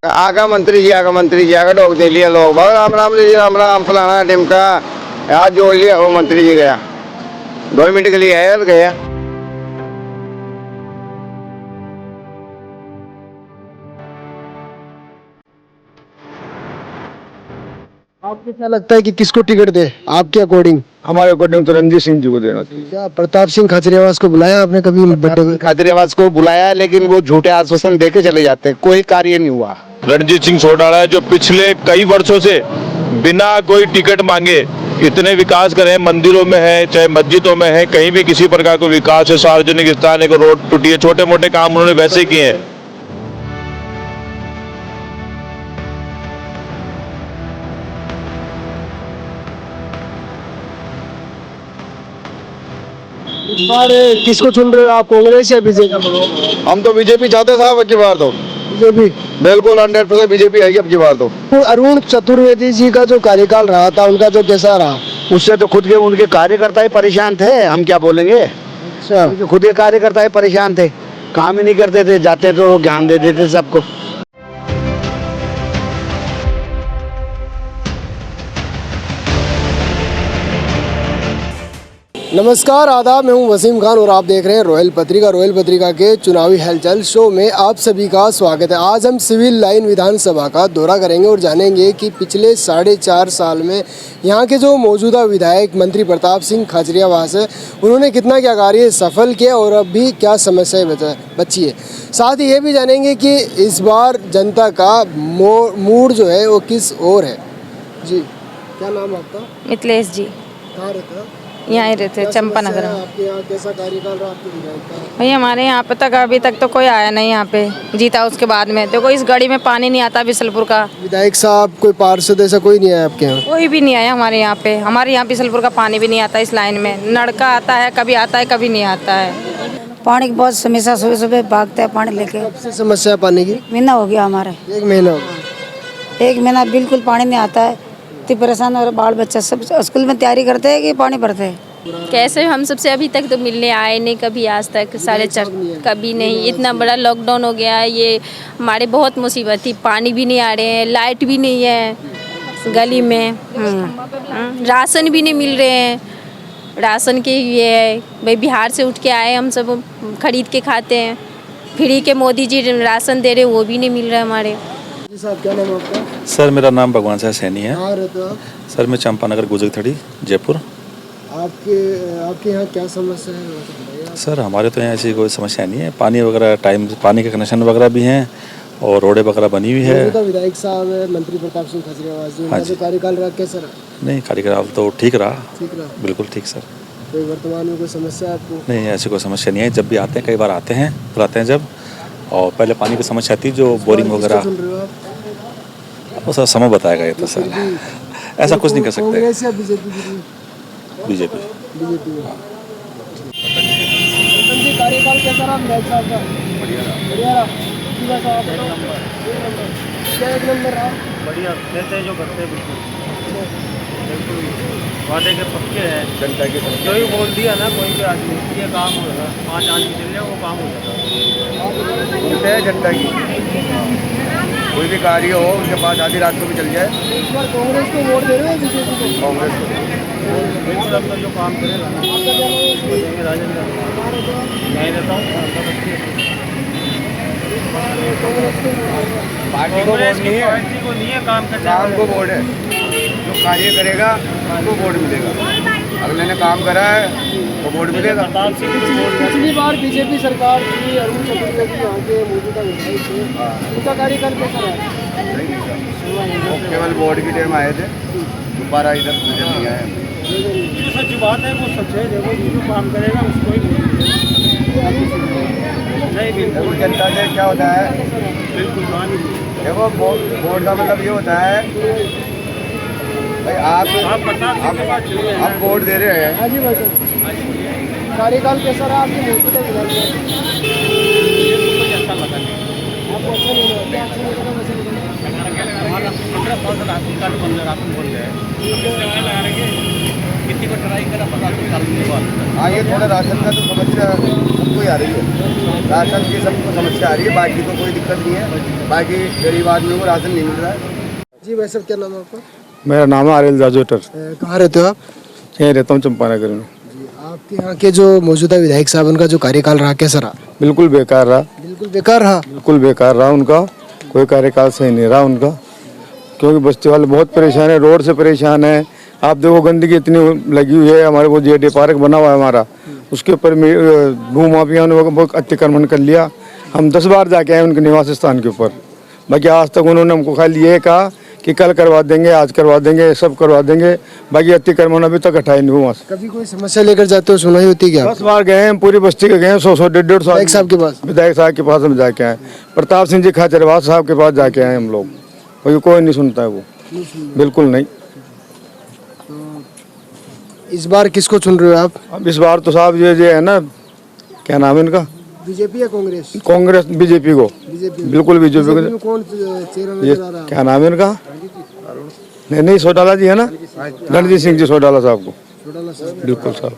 आगा मंत्री जी आगा डोक दे लिया लोग बहुत राम जी राम राम फलाना टिमका आज जोड़ लिया। वो मंत्री जी गया 2 मिनट के लिए आया और गया। आपको क्या लगता है कि किसको टिकट दे आपके अकॉर्डिंग? हमारे अकॉर्डिंग तो रणजीत सिंह जी को देना चाहिए। क्या प्रताप सिंह खाचरियावास को बुलाया आपने कभी बर्थडे में? खादरियावास को बुलाया लेकिन वो झूठे आश्वासन दे के चले जाते हैं, कोई कार्य नहीं हुआ। रणजीत सिंह सोडाड़ा है जो पिछले कई वर्षों से बिना कोई टिकट मांगे इतने विकास करे, मंदिरों में है चाहे मस्जिदों में है, कहीं भी किसी प्रकार का विकास है, सार्वजनिक स्थान है, रोड टूटी है, छोटे मोटे काम उन्होंने वैसे किए हैं। इस बार किसको चुन रहे हो आप, कांग्रेस या बीजेपी? हम तो बीजेपी चाहते साहब अब की बार तो बीजेपी। बिल्कुल 100% बीजेपी आएगी अब की बार तो। अरुण चतुर्वेदी जी का जो कार्यकाल रहा था उनका जो कैसा रहा? उससे तो खुद के उनके कार्यकर्ता ही परेशान थे, हम क्या बोलेंगे। अच्छा, उनके खुद के कार्यकर्ता ही परेशान थे, काम ही नहीं करते थे, जाते तो ज्ञान दे देते सबको। नमस्कार आदाब, मैं हूं वसीम खान और आप देख रहे हैं रॉयल पत्रिका के चुनावी हलचल शो में आप सभी का स्वागत है। आज हम सिविल लाइन विधानसभा का दौरा करेंगे और जानेंगे कि पिछले 4.5 साल में यहां के जो मौजूदा विधायक मंत्री प्रताप सिंह खाचरियावास है उन्होंने कितना क्या कार्य सफल किया और अब भी क्या समस्याएं बची है। साथ ही ये भी जानेंगे कि इस बार जनता का मूड जो है वो किस ओर है। जी, क्या नाम आपका? मिथिलेश जी। कहाँ रहता है? यहाँ ही रहते चंपानगर में। आपके यहाँ कैसा कार्यकाल रहा आपके विधायक का? भाई हमारे यहाँ पे तक अभी तक तो कोई आया नहीं, यहाँ पे जीता उसके बाद में देखो इस गाड़ी में पानी नहीं आता बिसलपुर का। विधायक साहब कोई पार्षद ऐसा कोई नहीं आया आपके यहाँ? कोई भी नहीं आया हमारे यहाँ पे। हमारे यहाँ बिसलपुर का पानी भी नहीं आता इस लाइन में, नलका आता है कभी आता है कभी नहीं आता है। पानी की बहुत समस्या, सुबह सुबह भागते हैं पानी लेके। कब से समस्या है पानी की? महीना हो गया हमारे। 1 महीना हो गया। 1 महीना बिल्कुल पानी नहीं आता है, इतनी परेशान और बाल बच्चा सब स्कूल में तैयारी करते हैं कि पानी भरते हैं। कैसे हम सबसे अभी तक तो मिलने आए नहीं कभी आज तक, 4.5 कभी नहीं। इतना बड़ा लॉकडाउन हो गया है, ये हमारे बहुत मुसीबत थी। पानी भी नहीं आ रहे हैं, लाइट भी नहीं है गली में, राशन भी नहीं मिल रहे हैं। राशन के ये है भाई, बिहार से उठ के आए हम सब खरीद के खाते हैं, फ्री के मोदी जी राशन दे रहे वो भी नहीं मिल रहा हमारे। जी साहब, क्या नाम है आपका? सर मेरा नाम भगवान शाह सैनी है। कहाँ रहते हो आप? सर मैं चंपानगर गुजरथड़ी जयपुर। आपके यहाँ क्या समस्या है वो तो बताइए। सर हमारे तो यहाँ ऐसी कोई समस्या नहीं है, पानी वगैरह टाइम पानी के कनेक्शन वगैरह भी हैं और रोडें वगैरह बनी हुई है। मौजूदा विधायक साहब है मंत्री प्रताप सिंह खाचरियावास जी, उनका जो कार्यकाल रहा कैसा रहा? नहीं, कार्यकाल तो ठीक रहा, ठीक रहा। बिल्कुल ठीक सर। कोई वर्तमान में कोई समस्या आपको? नहीं, ऐसी कोई समस्या नहीं है। जब भी आते हैं, कई बार आते हैं बुलाते हैं जब, और पहले पानी की समस्या थी जो बोरिंग वगैरह, सुन रहे हो आप? वो सर समय बताएगा ये तो सर, ऐसा कुछ नहीं कर सकते। कांग्रेस या बीजेपी? बीजेपी। बीजेपी में कार्यकाल कैसा रहा विधायक साहब का? बढ़िया रहा। क्या 1 नंबर रहा? बढ़िया देते हैं जो करते हैं, बिल्कुल वादे के पक्के हैं। जनता के जो ही बोल दिया ना कोई भी आदमी, ये काम होगा, 5 आदमी चल जाए वो काम हो जाता बोलते हैं जनता की। कोई भी कार्य हो उनके पास आधी रात को भी चल जाए। इस बार कांग्रेस को वोट दे रहे हो बीजेपी को? कांग्रेस को बिल्कुल अपना जो काम करेगा ना देंगे। राजेंद्र मैं रहता हूँ पार्टी को नहीं है, काम करना को वोट है। जो कार्य करेगा उनको वोट मिलेगा, अगले ने काम करा है वो वोट मिलेगा। पिछली बार बीजेपी सरकार थी, अरुण चतुर्वेदी यहाँ के मौजूदा विधायक थे, उनका कार्यकाल कैसा रहा? वो केवल वोट की टाइम आए थे, दोबारा इधर नहीं आए। सच बात है, वो सच है। देखो जो काम करेगा उसको ही नहीं। बिल्कुल जनता से क्या होता है, बिल्कुल देखो वोट का मतलब ये होता है भाई आप वोट दे रहे हैं। हाँ जी भाई साहब, कार्यकाल कैसा रहा आपके मौजूदा विधायक? अच्छा लगा नहीं। आपको अच्छा नहीं लगा? क्या अच्छा नहीं लगा वैसे बताइए। हमारा 15 साल का राशन कार्ड बन गया, राशन बन गया है। कितनी बार ट्राई करा पता नहीं चलने वाला। आगे थोड़ा राशन का तो समस्या सबको ही आ रही है, राशन की सबको समस्या आ रही है, बाकी तो कोई दिक्कत नहीं है, बाकी गरीब आदमी को राशन नहीं मिल रहा है। जी भाई साहब, क्या नाम है आपका? मेरा नाम है आरिल जाजोटर, कहाँ रहते हो आप? यहीं रहता हूँ चंपानगर में। जी, आपके यहाँ के जो मौजूदा विधायक साहब, उनका जो कार्यकाल रहा कैसा रहा? बिल्कुल बेकार रहा, बिल्कुल बेकार रहा। बिल्कुल बेकार रहा उनका, कोई कार्यकाल सही नहीं रहा उनका, क्योंकि बस्ती वाले बहुत परेशान है, रोड से परेशान है। आप देखो गंदगी इतनी लगी हुई है, हमारे वो जेडी पार्क बना हुआ है हमारा, उसके ऊपर भूमाफिया ने बहुत अतिक्रमण कर लिया। हम 10 बार जाके आए उनके निवास स्थान के ऊपर, बाकी आज तक उन्होंने हमको खाली ये कहा कि कल करवा देंगे, आज करवा देंगे, सब करवा देंगे, बाकी अतिक्रमण अभी तक हटाए नहीं हुआ। कभी कोई समस्या लेकर जाते हो, सुनाई होती क्या? 10 बार गए हैं, पूरी बस्ती के गए हैं, 100-100, 150 विधायक साहब के पास? विधायक साहब के पास हम जाके आए, प्रताप सिंह जी खाचरवास साहब के पास जाके आए हम लोग, कोई नहीं सुनता है वो, बिल्कुल नहीं। इस बार किसको चुन रहे हो आप? अब इस बार तो साहब ये है ना, क्या नाम है इनका, बीजेपी या कांग्रेस? कांग्रेस, बीजेपी को, बिल्कुल बीजेपी को। कौन चेहरा ये नजर आ रहा है? क्या नाम है इनका? नहीं सोडाला जी है ना, रणजीत सिंह जी सोडाला साहब को, छोटा साहब। बिल्कुल साहब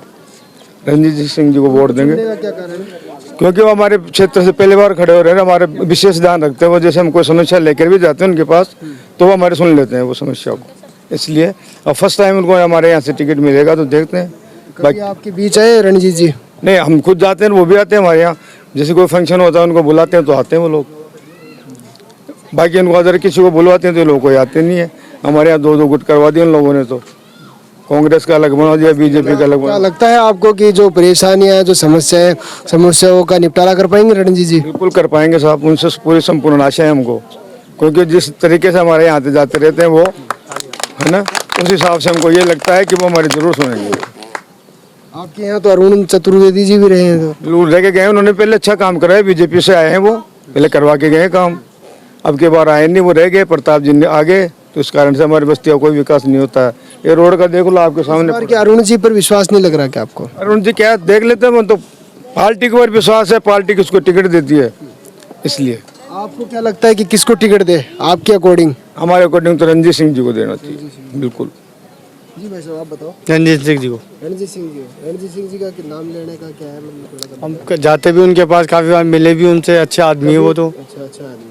रणजीत सिंह जी को वोट देंगे, का क्या कारण है? क्योंकि वो हमारे क्षेत्र से पहली बार खड़े हो रहे हैं, हमारे विशेष ध्यान रखते हैं वो, जैसे हम कोई समस्या लेकर भी जाते हैं उनके पास तो वो हमारे सुन लेते हैं वो समस्या को, इसलिए अब फर्स्ट टाइम उनको हमारे यहाँ से टिकट मिलेगा तो देखते हैं। कभी आपके बीच आए रणजीत जी? नहीं, हम खुद जाते हैं, वो भी आते हैं हमारे यहाँ, जैसे कोई फंक्शन होता है उनको बुलाते हैं तो आते हैं वो लोग, बाकी उनको अगर किसी को बुलवाते हैं तो लोग कोई आते नहीं है। हमारे यहाँ 2-2 गुट करवा दिए उन लोगों ने, तो कांग्रेस का अलग बना दिया, बीजेपी का अलग क्या बना। लगता है आपको कि जो परेशानियां हैं, जो समस्याओं का निपटारा कर पाएंगे रणजीत जी? बिल्कुल कर पाएंगे साहब, उनसे पूरी संपूर्ण आशा है हमको, क्योंकि जिस तरीके से हमारे यहाँ आते जाते रहते हैं वो, है ना, उस हिसाब से हमको ये लगता है कि वो हमारी जरूर सुनेंगे। आपके यहाँ तो अरुण चतुर्वेदी जी भी रहे हैं, तो जरूर रह के गए, उन्होंने पहले अच्छा काम करा है, बीजेपी से आए हैं वो, पहले करवा के गए काम, अब के बार आए नहीं, वो रह गए, प्रताप जी ने आगे, तो इस कारण से हमारी बस्ती का कोई विकास नहीं होता है। ये रोड का देख लो आपके सामने। क्या अरुण जी पर विश्वास नहीं लग रहा क्या आपको? अरुण जी क्या देख लेते हैं, वो तो पार्टी के ऊपर विश्वास है, पार्टी किसको टिकट देती है, इसलिए। आपको क्या लगता है कि किसको टिकट दे आपके अकॉर्डिंग? हमारे अकॉर्डिंग तो रणजीत सिंह जी को देना चाहिए, बिल्कुल। जी भाई साहब, आप बताओ। रणजीत सिंह जी को। रणजीत सिंह जी का नाम लेने का क्या है, मतलब थोड़ा हम जाते भी उनके पास, काफी बार मिले भी उनसे, अच्छे आदमी है वो तो। अच्छा आदमी।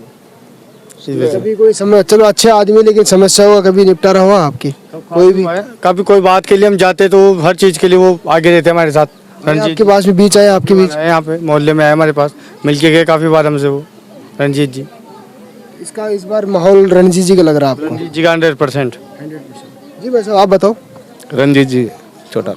कभी कोई समय, चलो अच्छे आदमी, लेकिन समस्याओं का कभी निपटारा हुआ आपकी? कोई भी कभी कोई बात के लिए हम जाते तो हर चीज के लिए वो आगे रहते हमारे साथ। रणजीत के पास भी बीच आए, आपके बीच यहाँ पे मोहल्ले में आए हमारे पास, मिलके गए काफी बार हमसे वो रणजीत जी। इसका इस बार माहौल रणजीत जी का लग रहा है आपको? रणजीत जी का 100%। जी भाई साहब, आप बताओ। रणजीत जी छोटा,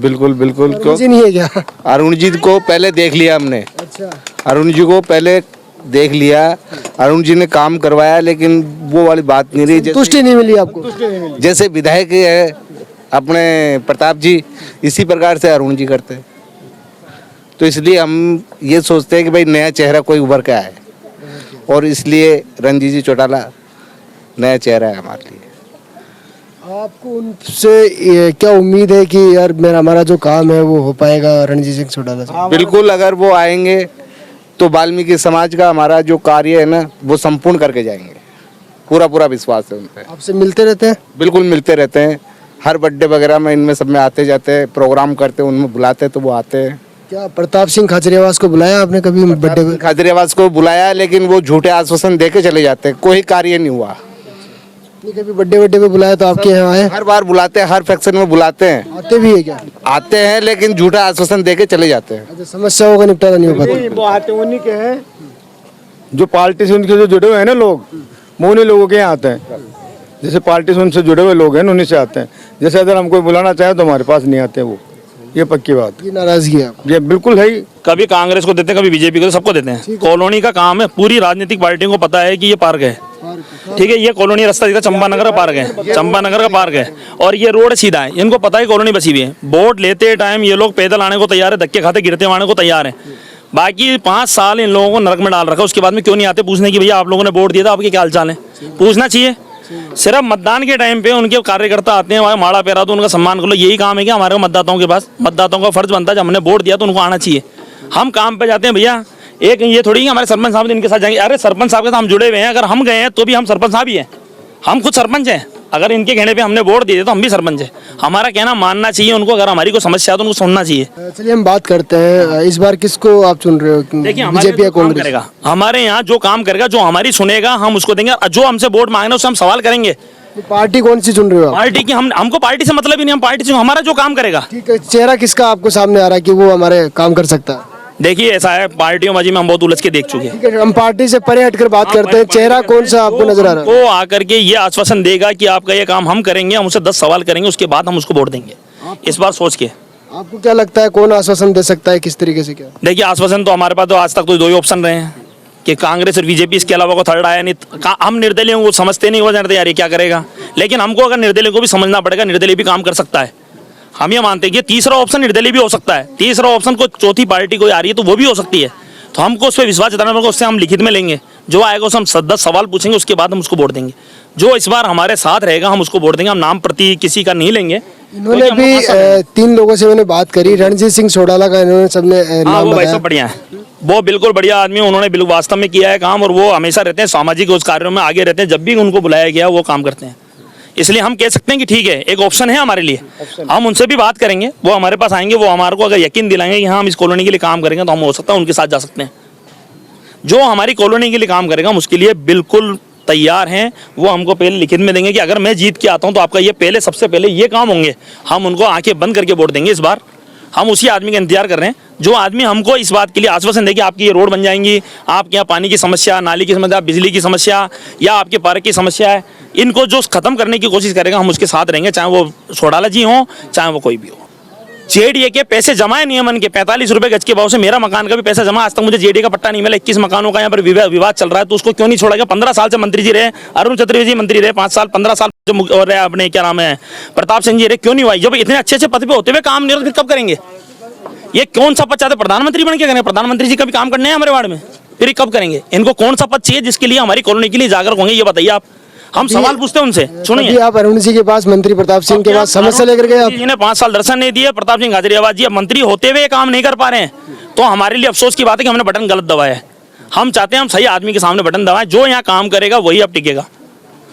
बिल्कुल बिल्कुल। क्यों नहीं है क्या? अरुण जी को पहले देख लिया हमने, अच्छा, अरुण जी को पहले देख लिया, अरुण जी ने काम करवाया, लेकिन वो वाली बात नहीं रही, तुष्टि नहीं मिली आपको? जैसे विधायक है अपने प्रताप जी, इसी प्रकार से अरुण जी करते हैं, तो इसलिए हम ये सोचते हैं कि भाई नया चेहरा कोई उभर के आए, और इसलिए रणजीत जी चौटाला नया चेहरा है हमारे लिए। आपको उनसे क्या उम्मीद है कि यार हमारा जो काम है वो हो पाएगा रणजीत सिंह चौटाला से? बिल्कुल, अगर वो आएंगे तो वाल्मीकि समाज का हमारा जो कार्य है ना वो संपूर्ण करके जाएंगे, पूरा विश्वास है उन पे। आपसे मिलते रहते हैं? बिल्कुल मिलते रहते हैं, हर बर्थडे वगैरह में इनमें सब में आते जाते हैं, प्रोग्राम करते हैं, उनमें बुलाते हैं तो वो आते हैं। क्या प्रताप सिंह खाचरियावास को बुलाया आपने कभी बर्थडे? खाचरियावास को बुलाया, लेकिन वो झूठे आश्वासन दे के चले जाते हैं, कोई कार्य नहीं हुआ। कभी बर्थडे पे बुलाया तो आपके यहाँ आए? हर बार बुलाते हैं, हर फंक्शन में बुलाते हैं। आते भी है क्या? आते हैं, लेकिन झूठा आश्वासन दे के चले जाते हैं। अच्छा, समस्याओं का निपटारा नहीं हो पाता? वो आते उन्हीं के हैं, जो पार्टी से उनके जो जुड़े हुए हैं ना लोग, वो उन्हीं लोगों के यहाँ आते हैं, जैसे पार्टी से उनसे जुड़े हुए लोग हैं उन्हीं से आते हैं। जैसे अगर हम कोई बुलाना चाहे तो हमारे पास नहीं आते वो, ये पक्की बात। ये नाराजगी है? ये बिल्कुल है ही। कभी कांग्रेस को देते हैं, कभी बीजेपी को, सबको देते हैं। कॉलोनी का काम है, पूरी राजनीतिक पार्टियों को पता है कि ये पार्क है, ठीक है, ये कॉलोनी रास्ता दिखा, चंपानगर का पार्क है, चंपानगर का पार्क है, और ये रोड सीधा है, इनको पता है कॉलोनी बसी हुई है। वोट लेते टाइम ये लोग पैदल आने को तैयार है, धक्के खाते गिरते आने को तैयार है। बाकी 5 साल इन लोगों को नरक में डाल रखा, उसके बाद में क्यों नहीं आते पूछने की भैया आप लोगों ने वोट दिया था, आपके क्या हाल चाल है, पूछना चाहिए। सिर्फ मतदान के टाइम पे उनके कार्यकर्ता आते हैं, वहाँ माड़ा पैरा तो उनका सम्मान करो, यही काम है कि हमारे मतदाताओं के पास, मतदाताओं का फर्ज बनता है, जब हमने वोट दिया तो उनको आना चाहिए। हम काम पे जाते हैं भैया, एक ये थोड़ी हमारे सरपंच साहब इनके साथ जाएंगे, अरे सरपंच साहब के साथ हम जुड़े हुए हैं, अगर हम गए हैं तो भी हम सरपंच साहब ही हैं, हम खुद सरपंच हैं, अगर इनके कहने पे हमने वोट दिए तो हम भी सरपंच है, हमारा कहना मानना चाहिए उनको, अगर हमारी कोई समस्या है तो उनको सुनना चाहिए। चलिए हम बात करते हैं, इस बार किसको आप चुन रहे हो, देखिए हमारे बीजेपी या जो काम कांग्रेस? करेगा, हमारे यहाँ जो काम करेगा, जो हमारी सुनेगा हम उसको देंगे, जो हमसे वोट मांगना उससे हम सवाल करेंगे। पार्टी कौन सी चुन रहे हो आप? पार्टी की हमको पार्टी से मतलब ही नहीं, हम पार्टी से हमारा जो काम करेगा। ठीक है, चेहरा किसका आपको सामने आ रहा है कि वो हमारे काम कर सकता है? देखिए ऐसा है, पार्टियों बाजी में हम बहुत उलझ के देख चुके हैं। ठीक है, हम पार्टी से परे हटकर बात करते हैं, चेहरा कौन सा आपको नजर आ रहा है? वो आकर के ये आश्वासन देगा कि आपका ये काम हम करेंगे, हम उससे 10 सवाल करेंगे, उसके बाद हम उसको वोट देंगे, इस बार सोच के। आपको क्या लगता है कौन आश्वासन दे सकता है, किस तरीके से? क्या देखिए आश्वासन तो हमारे पास तो आज तक तो 2 ही ऑप्शन रहे हैं कि कांग्रेस और बीजेपी, इसके अलावा को थर्ड आया नहीं। हम निर्दलीय को समझते नहीं, वो जानते यार ये क्या करेगा, लेकिन हमको अगर निर्दलीय को भी समझना पड़ेगा, निर्दलीय भी काम कर सकता है। हम ये मानते हैं कि तीसरा ऑप्शन निर्दलीय भी हो सकता है, तीसरा ऑप्शन को चौथी पार्टी कोई आ रही है तो वो भी हो सकती है, तो हमको उस पर विश्वास जताना पड़ेगा, उससे हम लिखित में लेंगे, जो आएगा उससे हम 10 सवाल पूछेंगे, उसके बाद हम उसको वोट देंगे। जो इस बार हमारे साथ रहेगा हम उसको वोट देंगे, हम नाम प्रति किसी का नहीं लेंगे। इन्होंने भी 3 लोगों से मैंने बात करी, रणजीत सिंह चौटाला का इन्होंने सबने नाम वो भाई बताया। सब बढ़िया है, वो बिल्कुल बढ़िया आदमी, उन्होंने बिल्कुल वास्तव में किया है काम, और वो हमेशा रहते हैं सामाजिक उस कार्यों में आगे रहते हैं, जब भी उनको बुलाया गया वो काम करते हैं, इसलिए हम कह सकते हैं कि ठीक है, एक ऑप्शन है हमारे लिए। हम उनसे भी बात करेंगे, वो हमारे पास आएंगे, वो हमारे को अगर यकीन दिलाएंगे कि हाँ हम इस कॉलोनी के लिए काम करेंगे, तो हम हो सकता है उनके साथ जा सकते हैं। जो हमारी कॉलोनी के लिए काम करेगा हम उसके लिए बिल्कुल तैयार हैं, वो हमको पहले लिखित में देंगे कि अगर मैं जीत के आता हूं तो आपका ये पहले सबसे पहले ये काम होंगे, हम उनको आंखें बंद करके वोट देंगे। इस बार हम उसी आदमी का इंतजार कर रहे हैं, जो आदमी हमको इस बात के लिए आश्वासन दे कि आपकी ये रोड बन जाएंगी, आपके यहाँ पानी की समस्या, नाली की समस्या, बिजली की समस्या या आपके पार्क की समस्या है, इनको जो खत्म करने की कोशिश करेगा हम उसके साथ रहेंगे, चाहे वो चौटाला जी हों चाहे वो कोई भी हो। जेडीए के पैसे जमा है नियमन के 45 रुपए गज के भाव से, मेरा मकान का भी पैसा जमा, आज तक मुझे जेडीए का पट्टा नहीं मिला। 21 मकानों का यहाँ पर विवाद चल रहा है, तो उसको क्यों नहीं छोड़ा गया? 15 साल से मंत्री जी रहे, अरुण चतुर्वेदी जी मंत्री रहे 5 साल, 15 साल और रहे अपने क्या नाम है प्रताप सिंह जी रहे, क्यों नहीं हुआ? जब इतने अच्छे पद पे होते हुए काम नहीं हो तो फिर कब करेंगे? ये कौन सा पद चाहते? प्रधानमंत्री बन के करेंगे? प्रधानमंत्री जी का भी काम करने हैं हमारे वार्ड में, फिर कब करेंगे? इनको कौन सा पद चाहिए जिसके लिए हमारी कॉलोनी के लिए जागरूक होंगे, ये बताइए आप। हम सवाल पूछते हैं उनसे, सुनिए। आप अरुण जी के पास, मंत्री प्रताप सिंह के पास समस्या लेकर गए आप? इन्हें 5 साल दर्शन नहीं दिए, प्रताप सिंह गाजरियाबाद जी अब मंत्री होते हुए काम नहीं कर पा रहे हैं, तो हमारे लिए अफसोस की बात है कि हमने बटन गलत दबाया है। हम चाहते हैं हम सही आदमी के सामने बटन दबाएं, जो यहाँ काम करेगा वही अब टिकेगा।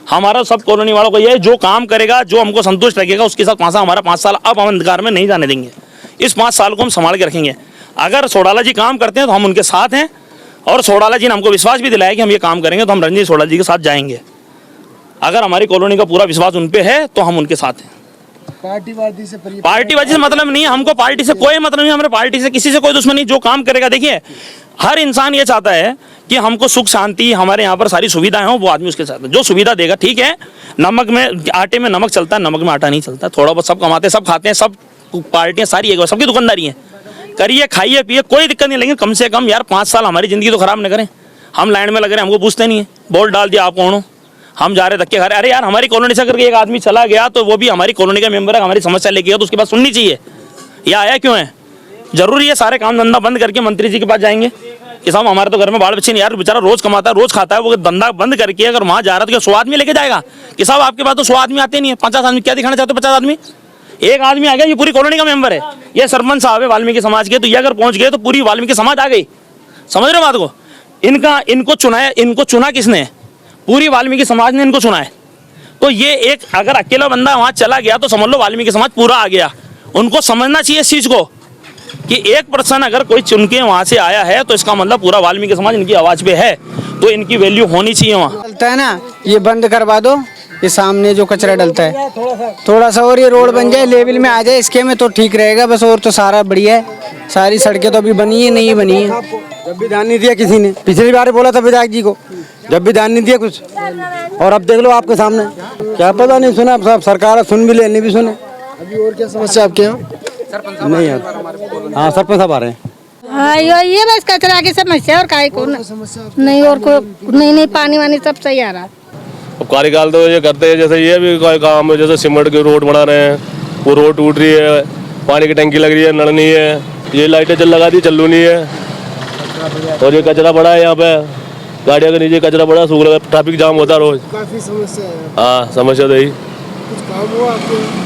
हमारा सब कॉलोनी वालों को ये, जो काम करेगा, जो हमको संतुष्ट रखेगा, उसके साथ हमारा 5 साल अब हम अंधकार में नहीं जाने देंगे। इस 5 साल को हम संभाल के रखेंगे। अगर चौटाला जी काम करते हैं तो हम उनके साथ हैं, और चौटाला जी ने हमको विश्वास भी दिलाया कि हम ये काम करेंगे, तो हम रणजीत चौटाला जी के साथ जाएंगे। अगर हमारी कॉलोनी का पूरा विश्वास उन पे है तो हम उनके साथ हैं। पार्टीबाजी से मतलब नहीं है हमको, पार्टी से कोई मतलब नहीं, हमारे पार्टी से किसी से कोई दुश्मनी। जो काम करेगा, देखिए हर इंसान ये चाहता है कि हमको सुख शांति, हमारे यहाँ पर सारी सुविधाएं हो, वो आदमी उसके साथ जो सुविधा देगा। ठीक है, नमक में आटे में नमक चलता है, नमक में आटा नहीं चलता। थोड़ा बहुत सब कमाते हैं, सब खाते हैं, सब पार्टियां सारी एक, सबकी दुकानदारी है, करिए खाइए पिए, कोई दिक्कत नहीं, लेकिन कम से कम यार 5 साल हमारी जिंदगी तो खराब न करें। हम लाइन में लग रहे हैं, हमको पूछते नहीं है, वोट डाल दिया आप कौन हो, हम जा रहे धक्के खा रहे। अरे यार हमारी कॉलोनी से करके एक आदमी चला गया तो वो भी हमारी कॉलोनी का मेंबर है, हमारी समस्या लेके गया तो उसके पास सुननी चाहिए। ये आया क्यों है? जरूरी है सारे काम धंधा बंद करके मंत्री जी के पास जाएंगे कि साहब हमारे तो घर में बाल बच्चे नहीं, यार बेचारा रोज कमाता है, रोज खाता है, वो धंधा बंद करके अगर वहाँ जा रहा है तो क्या 100 आदमी लेके जाएगा कि साहब आपके पास तो 100 आदमी आते नहीं है, 50 आदमी क्या दिखाना चाहते हो? 50 आदमी, एक आदमी आ गया, ये पूरी कॉलोनी का मेंबर है, ये सरपंच साहब है वाल्मीकि समाज के, तो ये अगर पहुंच गए तो पूरी वाल्मीकि समाज आ गई। समझ रहे हो बात को? इनको चुना किसने? पूरी वाल्मीकि समाज ने इनको चुना है। तो ये एक अगर अकेला बंदा वहां चला गया तो समझ लो वाल्मीकि समाज पूरा आ गया। उनको समझना चाहिए इस चीज को कि एक पर्सन अगर कोई चुन के वहां से आया है तो इसका मतलब पूरा वाल्मीकि समाज इनकी आवाज पे है, तो इनकी वैल्यू होनी चाहिए। वहाँ डलता है ना, ये बंद करवा दो, ये सामने जो कचरा डलता है थोड़ा सा, और ये रोड बन जाए, लेवल में आ जाए इसके में तो ठीक रहेगा बस, और तो सारा बढ़िया है। सारी सड़कें तो अभी बनी है, नहीं बनी है। जब भी ध्यान नहीं दिया किसी ने, पिछली बार बोला था विधायक जी को, जब भी ध्यान नहीं दिया कुछ, और अब देख लो आपके सामने, क्या पता नहीं सुना, सब सरकार सुन भी ले, नहीं भी सुने। अभी और क्या समस्या आपके यहाँ? नहीं है, हाँ सरपंच साहब आ रहे हैं। हाँ ये बस कचरा की समस्या, और काय को नहीं, और कोई नहीं, पानी वानी सब सही आ रहा है। अब कार्यकाल तो ये करते हैं, जैसे ये भी कोई काम है, जैसे सीमेंट की रोड बना रहे हैं, वो रोड टूट रही है, पानी की टंकी लग रही है, नल नहीं है, ये लाइटें लगा दी, चालू नहीं है, और ये कचरा पड़ा है यहाँ पे, गाड़ियों के नीचे कचरा पड़ा, सूख रहा, ट्रैफिक जाम होता है रोज। काफी समस्या है। हाँ समस्या तो यही। कुछ काम हुआ आपके?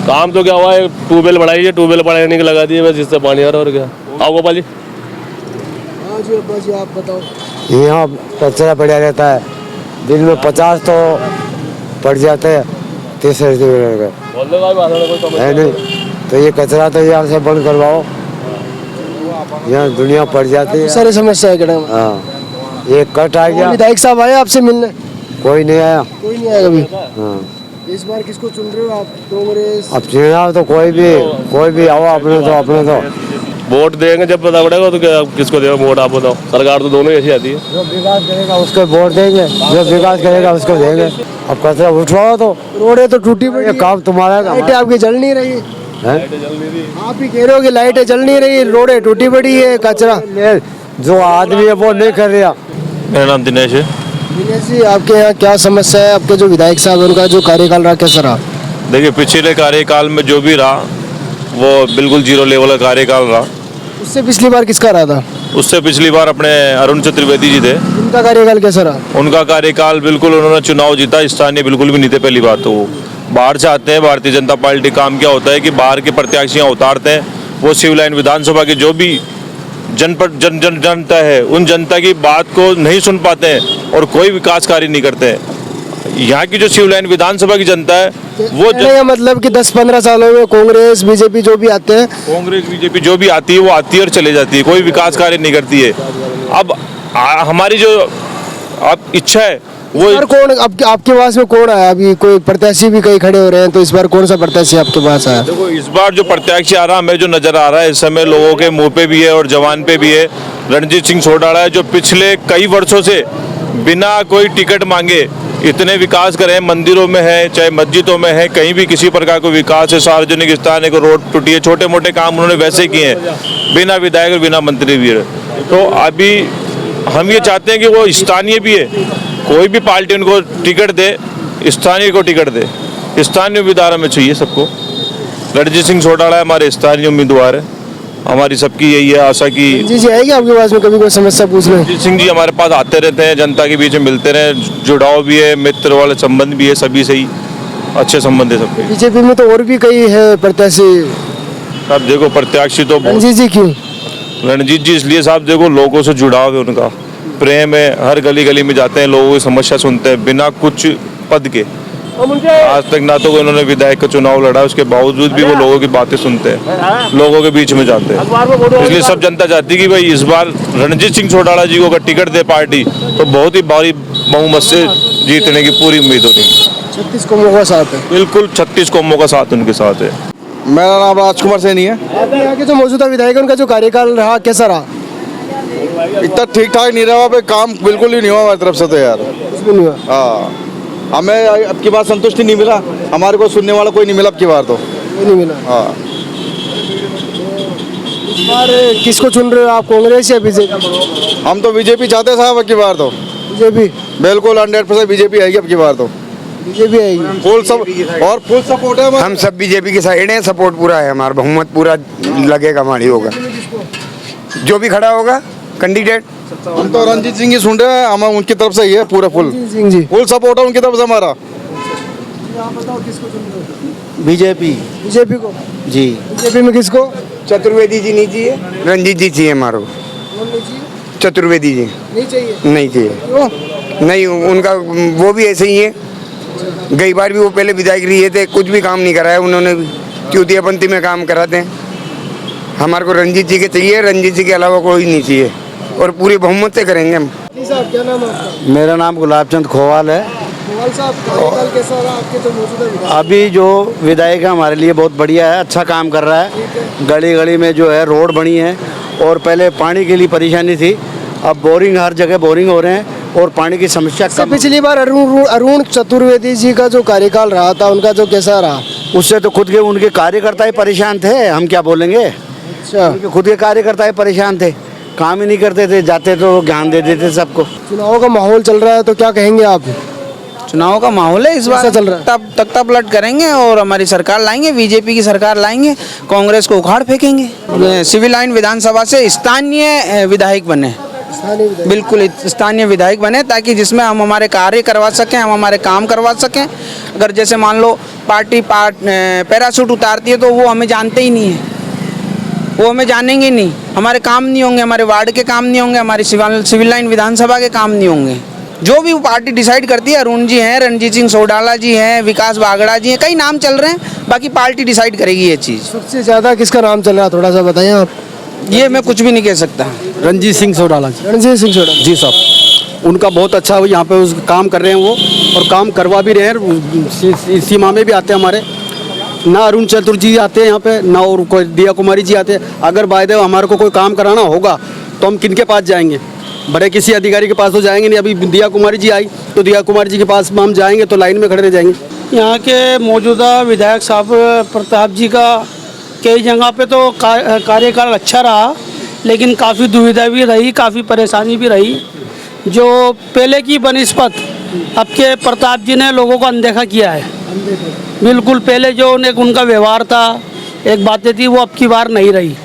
काम तो क्या हुआ है, ट्यूबवेल बढ़ाई है, ट्यूबवेल बढ़ाने की लगा दी है बस, जिससे पानी आ रहा है, और क्या। आओ गोपाल जी। हाँ जी अब्बा जी आप बताओ। यहाँ कचरा पड़ा रहता है, दिन में 50 तो पड़ जाते हैं, तीसरे से है नहीं, तो ये कचरा तो यहाँ से बंद करवाओ, यहाँ दुनिया पड़ जाती है। सारी समस्या है गड़ा में। हाँ, ये कट आ गया। विधायक साहब आए आपसे मिलने? कोई नहीं आया। कोई नहीं आया कभी? हाँ। इस बार किसको चुन रहे हो आप? कांग्रेस? अब चुनाव तो कोई भी आओ, अपने तो वोट देंगे जब पता पड़ेगा। तो क्या किसको देगा वोट, आप बताओ। सरकार तो दोनों ही ऐसी आती है। जो विकास करेगा उसको वोट देंगे, जो विकास करेगा उसको देंगे। अब कचरा उठवाओ, तो रोडें तो टूटी पड़ी, काम तुम्हारा है। लाइटें आपकी जल नहीं रही। आप ही कह रहे हो कि लाइटें जल नहीं रही, रोडें टूटी पड़ी है, कचरा। जो आदमी है वो नहीं कर रहा। मेरा नाम दिनेश है। दिनेश जी, आपके यहाँ क्या समस्या है? आपके जो विधायक साहब उनका जो कार्यकाल रहा कैसा रहा? देखिए, पिछले कार्यकाल में जो भी रहा वो बिल्कुल जीरो लेवल का कार्यकाल रहा। उससे पिछली बार किसका रहा था? उससे पिछली बार अपने अरुण चतुर्वेदी जी थे। उनका कार्यकाल कैसा रहा? उनका कार्यकाल बिल्कुल, उन्होंने चुनाव जीता, स्थानीय बिल्कुल भी नहीं थे। पहली बात तो वो बाहर से आते हैं। भारतीय जनता पार्टी काम क्या होता है कि बाहर के प्रत्याशी यहाँ उतारते हैं। वो सिविल लाइन विधानसभा की जो भी जनता है, उन जनता की बात को नहीं सुन पाते हैं और कोई विकास कार्य नहीं करते हैं। यहाँ की जो सिविल लाइन विधानसभा की जनता है वो मतलब कि 10-15 सालों में कांग्रेस बीजेपी जो भी आते हैं, कांग्रेस बीजेपी जो भी आती है वो आती है और चले जाती है, कोई विकास कार्य नहीं करती है। अब हमारी जो अब इच्छा है वो कौन आपके पास में कौन आया? अभी कोई प्रत्याशी भी कहीं खड़े हो रहे हैं, तो इस बार कौन सा प्रत्याशी आपके पास आया? देखो, इस बार जो प्रत्याशी आ रहा है, हमें जो नजर आ रहा है इस समय लोगों के मुंह पे भी है और जवान पे भी है, रणजीत सिंह सोडाड़ा है, जो पिछले कई वर्षों से बिना कोई टिकट मांगे इतने विकास करे। मंदिरों में है, चाहे मस्जिदों में है, कहीं भी किसी प्रकार का विकास है, सार्वजनिक स्थान है, रोड टूटी है, छोटे मोटे काम उन्होंने वैसे किए हैं बिना विधायक और बिना मंत्री भी है। तो अभी हम ये चाहते हैं कि वो स्थानीय भी है, कोई भी पार्टी उनको टिकट दे, स्थानीय को टिकट दे। स्थानीय उम्मीदवार हमें चाहिए सबको। रणजीत सिंह सोडाड़ा हमारे स्थानीय उम्मीदवार है। हमारी सबकी यही है आशा की जी आएगी आपके पास में कभी कोई समस्या पूछने? रणजीत सिंह जी हमारे पास आते रहते हैं, जनता के बीच में मिलते रहे, जुड़ाव भी है, मित्र वाले संबंध भी है, सभी से ही अच्छे संबंध है सबके। बीजेपी में तो और भी कई है प्रत्याशी। अब देखो, प्रत्याशी तो रणजीत जी क्यों? रणजीत जी इसलिए साहब, देखो लोगों से जुड़ाव है, उनका प्रेम है, हर गली गली में जाते हैं, लोगों की समस्या सुनते हैं बिना कुछ पद के। आज तक ना तो उन्होंने विधायक का चुनाव लड़ा, उसके बावजूद भी वो लोगों की बातें सुनते हैं, लोगों के बीच में जाते हैं। इसलिए सब जनता चाहती है कि भाई इस बार रणजीत सिंह सोडाड़ा जी को अगर टिकट दे पार्टी तो बहुत ही भारी बहुमत से जीतने की पूरी उम्मीद होती है। 36 कौमों का साथ है। बिल्कुल 36 कौमों का साथ उनके साथ है। मेरा नाम राजकुमार सैनी है। यहाँ के जो मौजूदा विधायक उनका जो कार्यकाल रहा कैसा रहा? इतना ठीक ठाक नहीं रहा, काम बिल्कुल ही नहीं हुआ हमारी तरफ से तो यार। कुछ भी नहीं हुआ। हाँ, हमें अब की बार संतुष्टि नहीं मिला, हमारे को सुनने वाला कोई नहीं मिला अब की बार तो। कोई नहीं मिला। हाँ, इस बार किसको चुन रहे हो आप, कांग्रेस या बीजेपी? हम तो बीजेपी चाहते हैं साहब अब की बार तो। बीजेपी? बिल्कुल 100% बीजेपी आएगी अब की बार तो। बीजेपी आएगी फुल सपोर्ट है। हम सब बीजेपी की साइड हैं, सपोर्ट पूरा है हमारा, बहुमत पूरा लगेगा हमारी होगा, जो भी खड़ा होगा कैंडिडेट। हम तो रणजीत सिंह ही सुन रहे हैं, हम उनकी तरफ से ही है पूरा फुल सपोर्ट है उनकी तरफ से हमारा। बीजेपी। बीजेपी को? जी। बीजेपी में किसको? चतुर्वेदी जी नहीं चाहिए, रणजीत जी चाहिए हमारे को। चतुर्वेदी जी नहीं चाहिए? नहीं चाहिए। क्यों? नहीं, उनका वो भी ऐसे ही है, कई बार भी वो पहले विधायक रहे थे, कुछ भी काम नहीं कराया उन्होंने, चूतियापंथी में काम कराते हैं। हमारे को रणजीत जी के चाहिए, रणजीत जी के अलावा कोई नहीं चाहिए, और पूरी बहुमत से करेंगे हम। साहब क्या नाम है आपका? मेरा नाम गुलाब चंद खोवाल है। खोवाल साहब, कार्यकाल कैसा रहा आपके जो मौजूदा विधायक? अभी जो विधायक है हमारे लिए बहुत बढ़िया है, अच्छा काम कर रहा है। गली गली में जो है रोड बनी है, और पहले पानी के लिए परेशानी थी, अब बोरिंग, हर जगह बोरिंग हो रहे हैं और पानी की समस्या कम। पिछली बार अरुण चतुर्वेदी जी का जो कार्यकाल रहा था उनका जो कैसा रहा? उससे तो खुद के उनके कार्यकर्ता ही परेशान थे, हम क्या बोलेंगे। अच्छा, उनके खुद के कार्यकर्ता ही परेशान थे, काम ही नहीं करते थे, जाते तो ज्ञान दे देते सबको। चुनाव का माहौल चल रहा है तो क्या कहेंगे आप? चुनाव का माहौल है इस बार चल रहा है, तब तख्ता पलट करेंगे और हमारी सरकार लाएंगे, बीजेपी की सरकार लाएंगे, कांग्रेस को उखाड़ फेंकेंगे। सिविल लाइन विधानसभा से स्थानीय विधायक बने, बिल्कुल स्थानीय विधायक बने, ताकि जिसमें हम हमारे कार्य करवा सकें, हम हमारे काम करवा सकें। अगर जैसे मान लो पार्टी पैराशूट उतारती है तो वो हमें जानते ही नहीं है, वो हमें जानेंगे नहीं, हमारे काम नहीं होंगे, हमारे वार्ड के काम नहीं होंगे, हमारी सिविल लाइन विधानसभा के काम नहीं होंगे। जो भी पार्टी डिसाइड करती है, अरुण जी हैं, रणजीत सिंह सोडाला जी हैं, विकास बागड़ा जी हैं, कई नाम चल रहे हैं, बाकी पार्टी डिसाइड करेगी ये चीज़। सबसे ज़्यादा किसका नाम चल रहा है, थोड़ा सा बताइए आप। ये मैं कुछ भी नहीं कह सकता। रणजीत सिंह सोडाला जी। रणजीत सिंह सोडाला जी साहब, उनका बहुत अच्छा यहाँ पे उस काम कर रहे हैं वो, और काम करवा भी रहे हैं। सीमा में भी आते हैं हमारे, ना अरुण चतुर्वेदी आते हैं यहाँ पे, ना और कोई दिया कुमारी जी आते हैं। अगर बायदे हमारे को कोई काम कराना होगा तो हम किन के पास जाएंगे? बड़े किसी अधिकारी के पास तो जाएंगे नहीं। अभी दिया कुमारी जी आई तो दिया कुमारी जी के पास हम जाएंगे तो लाइन में खड़े रह जाएंगे। यहाँ के मौजूदा विधायक साहब प्रताप जी का कई जगह पे तो कार्यकाल अच्छा रहा, लेकिन काफ़ी दुविधा भी रही, काफ़ी परेशानी भी रही। जो पहले की बनिस्पत अब के प्रताप जी ने लोगों को अनदेखा किया है। बिल्कुल पहले जो उनका व्यवहार था, एक बातें थी, वो अब की बार नहीं रही।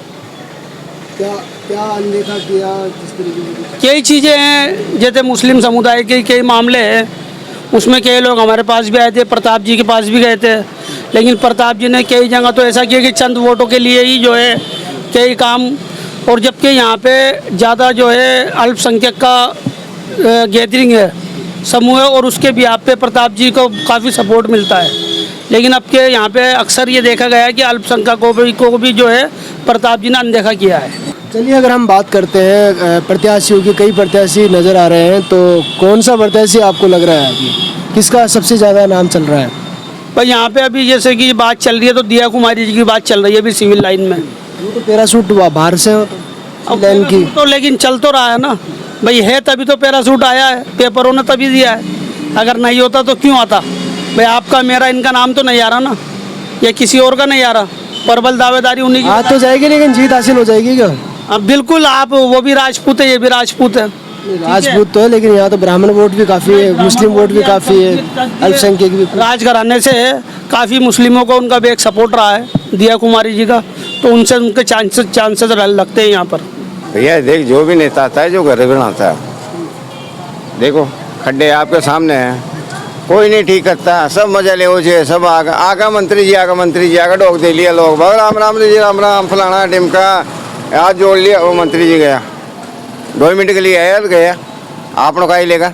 क्या अनदेखा किया, किस तरीके से? कई चीज़ें हैं, जैसे मुस्लिम समुदाय के कई मामले हैं, उसमें कई लोग हमारे पास भी आए थे, प्रताप जी के पास भी गए थे, लेकिन प्रताप जी ने कई जगह तो ऐसा किया कि चंद वोटों के लिए ही जो है कई काम, और जबकि यहाँ पे ज़्यादा जो है अल्पसंख्यक का गैदरिंग है, समूह है, और उसके भी आप पे प्रताप जी को काफ़ी सपोर्ट मिलता है। लेकिन अब के यहाँ पे अक्सर ये देखा गया है कि अल्पसंख्यकों को भी जो है प्रताप जी ने अनदेखा किया है। चलिए, अगर हम बात करते हैं प्रत्याशियों की, कई प्रत्याशी नज़र आ रहे हैं, तो कौन सा प्रत्याशी आपको लग रहा है अभी, किसका सबसे ज़्यादा नाम चल रहा है? पर यहाँ पे अभी जैसे कि बात चल रही है तो दिया कुमारी जी की बात चल रही है अभी सिविल लाइन में। वो तो पैराशूट बाहर से हो तो लाइन की तो, लेकिन चल तो रहा है ना भाई, है तभी तो पैराशूट आया है, पेपरों ने तभी दिया है। अगर नहीं होता तो क्यों आता भाई? आपका मेरा इनका नाम तो नहीं आ रहा ना, या किसी और का नहीं आ रहा, प्रबल दावेदारी उन्हीं की। आ तो जाएगी, लेकिन जीत हासिल हो जाएगी क्या? अब बिल्कुल, आप वो भी राजपूत है, ये भी राजपूत है। राजपूत तो है, लेकिन यहाँ तो ब्राह्मण वोट भी काफ़ी है, मुस्लिम वोट भी काफ़ी है, अल्पसंख्यक भी। राजघराने से काफ़ी मुस्लिमों को उनका भी एक सपोर्ट रहा है दिया कुमारी जी का, तो उनसे उनके चांसेस लगते हैं यहाँ पर। भैया देख, जो भी नेता आता है, जो घर बनाता है, देखो खड्डे आपके सामने हैं, कोई नहीं ठीक करता, सब मजा ले हो जाए, सब आगा मंत्री जी आगा डोक दे लिया लोग, बहुत राम राम जी राम राम, फलाना टिमका आज जोड़ लिया, वो मंत्री जी गया 2 मिनट के लिए आया तो गया। आप लोग का ही लेगा,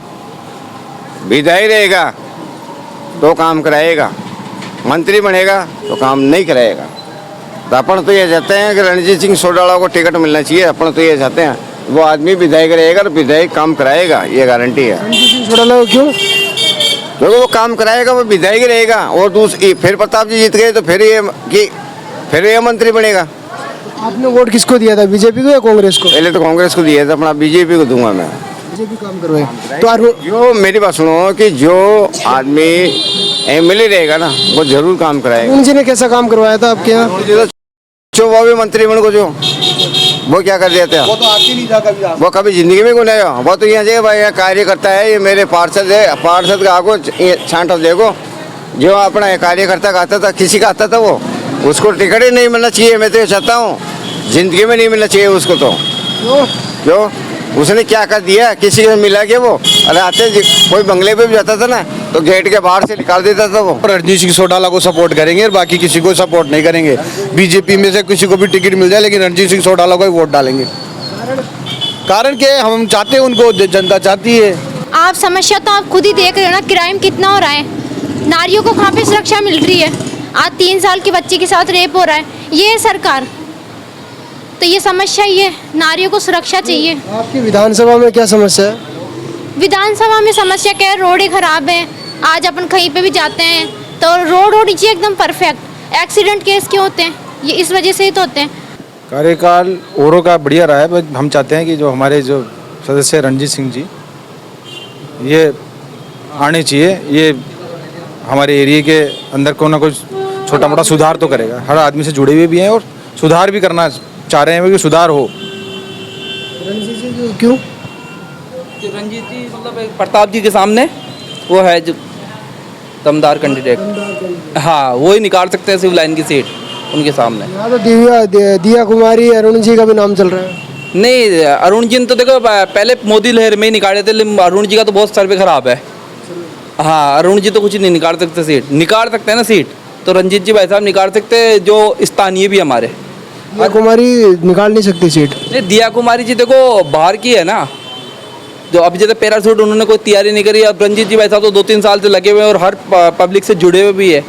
विधायक रहेगा तो काम कराएगा, मंत्री बनेगा तो काम नहीं कराएगा। तो अपन तो ये चाहते हैं कि रणजीत सिंह सोडाला को टिकट मिलना चाहिए। अपन तो ये चाहते हैं वो आदमी विधायक रहेगा तो विधायक काम कराएगा, ये गारंटी है। रणजीत सिंह सोडाला को क्यों? क्योंकि वो काम कराएगा, वो विधायक रहेगा, और दूसरी फिर प्रताप जी जीत गए तो फिर ये मंत्री बनेगा। आपने वोट किसको दिया था, बीजेपी को या कांग्रेस को? पहले तो कांग्रेस को दिया था, अपना बीजेपी को दूंगा मैं। बीजेपी काम करवाए तो जो मेरी बात सुनो कि जो आदमी एमएलए रहेगा ना, वो जरूर काम कराएगा। अरुण जी ने कैसा काम करवाया था आपके यहाँ? जो वो भी मंत्री बन को, जो वो क्या कर देते हैं, वो तो आती नहीं था कभी आप। वो कभी जिंदगी में गुना है। वो तो यहाँ से भाई यहाँ कार्य करता है, ये मेरे पार्षद है, पार्षद का आगो छांटा देखो, जो अपना कार्यकर्ता का आता था, किसी का आता था, वो उसको टिकट ही नहीं मिलना चाहिए। मैं तो ये चाहता हूँ जिंदगी में नहीं मिलना चाहिए उसको। तो जो उसने क्या कर दिया, किसी को मिला के वो, अरे आते कोई बंगले पे भी जाता था ना तो गेट के बाहर से निकाल देता था वो। रणजीत सिंह सोडाला को सपोर्ट करेंगे और बाकी किसी को सपोर्ट नहीं करेंगे। बीजेपी में से किसी को भी टिकट मिल जाए, लेकिन रणजीत सिंह सोडाला को ही वोट डालेंगे। कारण के हम चाहते हैं, उनको जनता चाहती है। आप समस्या तो आप खुद ही देख रहे हो ना, क्राइम कितना हो रहा है, नारियों को कहाँ पे सुरक्षा मिल रही है। आज 3 साल की बच्ची के साथ रेप हो रहा है, ये है सरकार। तो ये समस्या ही है, नारियों को सुरक्षा चाहिए। आपकी विधानसभा में क्या समस्या है? विधानसभा में समस्या क्या है, रोडें खराब है। आज अपन कहीं पे भी जाते हैं तो रोड होनी चाहिए एकदम परफेक्ट। एक्सीडेंट केस क्यों होते हैं, ये इस वजह से ही तो होते हैं। कार्यकाल औरों का बढ़िया रहा है, बस हम चाहते हैं कि जो हमारे जो सदस्य रणजीत सिंह जी, ये आने चाहिए। ये हमारे एरिया के अंदर कोई ना कोई छोटा मोटा सुधार तो करेगा। हर आदमी से जुड़े हुए भी हैं और सुधार भी करना चाह रहे हैं कि सुधार हो। रणजीत जी क्यों? रणजीत जी मतलब प्रताप जी के सामने वो है जो दमदार कैंडिडेट, हाँ वो ही निकाल सकते हैं सिविल लाइन की सीट उनके सामने। यहाँ तो दिया कुमारी, अरुण जी का भी नाम चल रहा है। नहीं, अरुण जी ने तो देखो पहले मोदी लहर में ही निकाले थे, लेकिन अरुण जी का तो बहुत सर्वे खराब है। हाँ, अरुण जी तो कुछ नहीं निकाल सकते सीट, निकाल सकते हैं ना सीट तो रणजीत जी भाई साहब निकाल सकते हैं, जो स्थानीय भी हमारे। दिया कुमारी निकाल नहीं सकती सीट? नहीं, दिया कुमारी जी देखो बाहर की है ना, जो अभी जैसे पैराशूट उन्होंने कोई तैयारी नहीं करी, अब रंजीत जी भाई साहब तो 2-3 साल से लगे हुए हैं और हर पब्लिक से जुड़े हुए भी है।